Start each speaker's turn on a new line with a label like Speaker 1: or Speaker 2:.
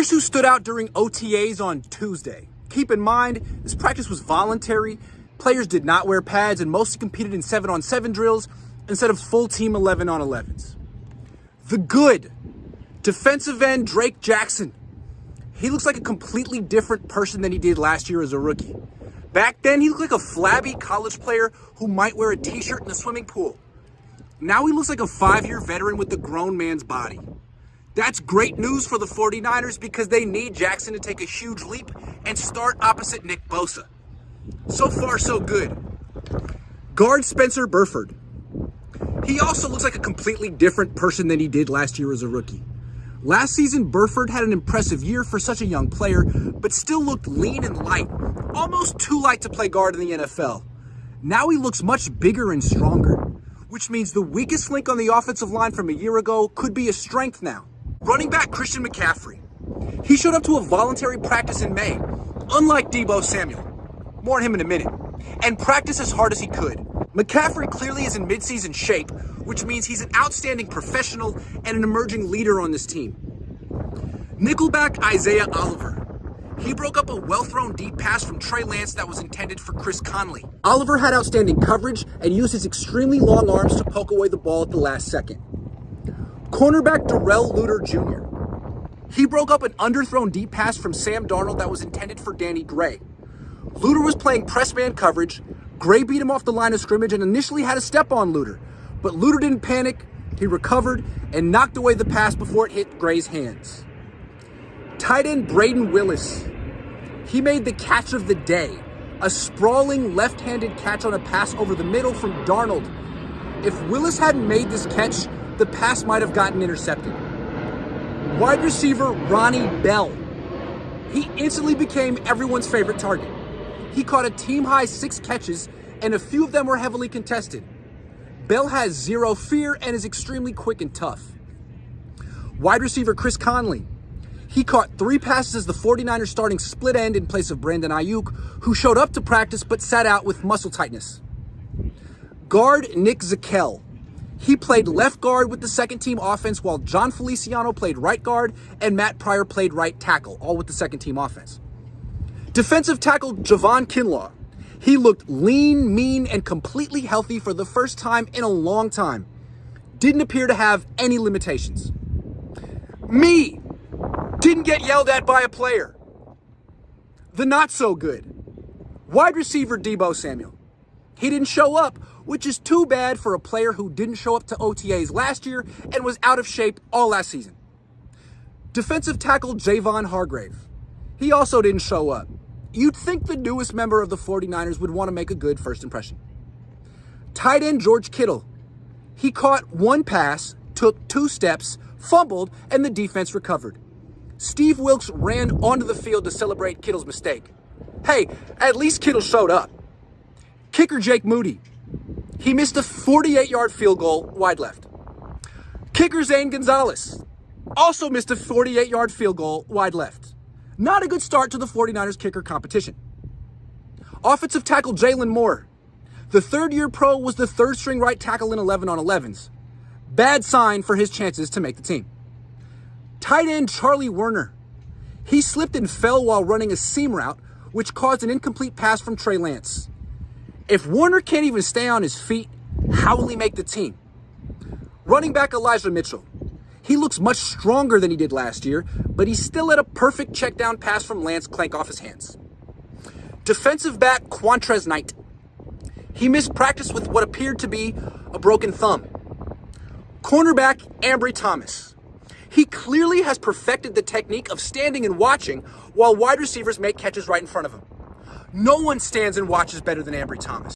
Speaker 1: Here's who stood out during OTAs on Tuesday. Keep in mind, this practice was voluntary. Players did not wear pads and mostly competed in 7-on-7 drills instead of full team 11-on-11s. The good defensive end Drake Jackson. He looks like a completely different person than he did last year as a rookie. Back then, he looked like a flabby college player who might wear a t-shirt in a swimming pool. Now he looks like a 5-year veteran with a grown man's body. That's great news for the 49ers because they need Jackson to take a huge leap and start opposite Nick Bosa. So far, so good. Guard Spencer Burford. He also looks like a completely different person than he did last year as a rookie. Last season, Burford had an impressive year for such a young player, but still looked lean and light, almost too light to play guard in the NFL. Now he looks much bigger and stronger, which means the weakest link on the offensive line from a year ago could be a strength now. Running back Christian McCaffrey. He showed up to a voluntary practice in May, unlike Deebo Samuel. More on him in a minute. And practiced as hard as he could. McCaffrey clearly is in midseason shape, which means he's an outstanding professional and an emerging leader on this team. Nickelback Isaiah Oliver. He broke up a well-thrown deep pass from Trey Lance that was intended for Chris Conley. Oliver had outstanding coverage and used his extremely long arms to poke away the ball at the last second. Cornerback Darrell Luter Jr. He broke up an underthrown deep pass from Sam Darnold that was intended for Danny Gray. Luter was playing press man coverage. Gray beat him off the line of scrimmage and initially had a step on Luter, but Luter didn't panic. He recovered and knocked away the pass before it hit Gray's hands. Tight end Braden Willis. He made the catch of the day, a sprawling left-handed catch on a pass over the middle from Darnold. If Willis hadn't made this catch, the pass might have gotten intercepted. Wide receiver Ronnie Bell. He instantly became everyone's favorite target. He caught a team-high 6 catches, and a few of them were heavily contested. Bell has zero fear and is extremely quick and tough. Wide receiver Chris Conley. He caught 3 passes as the 49ers starting split end in place of Brandon Ayuk, who showed up to practice but sat out with muscle tightness. Guard Nick Zakelj. He played left guard with the second team offense while John Feliciano played right guard and Matt Pryor played right tackle, all with the second team offense. Defensive tackle Javon Kinlaw. He looked lean, mean, and completely healthy for the first time in a long time. Didn't appear to have any limitations. Me! Didn't get yelled at by a player. The not so good. Wide receiver Deebo Samuel. He didn't show up, which is too bad for a player who didn't show up to OTAs last year and was out of shape all last season. Defensive tackle Javon Hargrave. He also didn't show up. You'd think the newest member of the 49ers would want to make a good first impression. Tight end George Kittle. He caught 1 pass, took 2 steps, fumbled, and the defense recovered. Steve Wilks ran onto the field to celebrate Kittle's mistake. Hey, at least Kittle showed up. Kicker Jake Moody. He missed a 48-yard field goal wide left. Kicker Zane Gonzalez also missed a 48-yard field goal wide left. Not a good start to the 49ers kicker competition. Offensive tackle Jalen Moore. The third-year pro was the third-string right tackle in 11-on-11s. Bad sign for his chances to make the team. Tight end Charlie Werner. He slipped and fell while running a seam route, which caused an incomplete pass from Trey Lance. If Warner can't even stay on his feet, how will he make the team? Running back Elijah Mitchell. He looks much stronger than he did last year, but he still had a perfect check down pass from Lance clank off his hands. Defensive back Quantrez Knight. He missed practice with what appeared to be a broken thumb. Cornerback Ambry Thomas. He clearly has perfected the technique of standing and watching while wide receivers make catches right in front of him. No one stands and watches better than Ambry Thomas.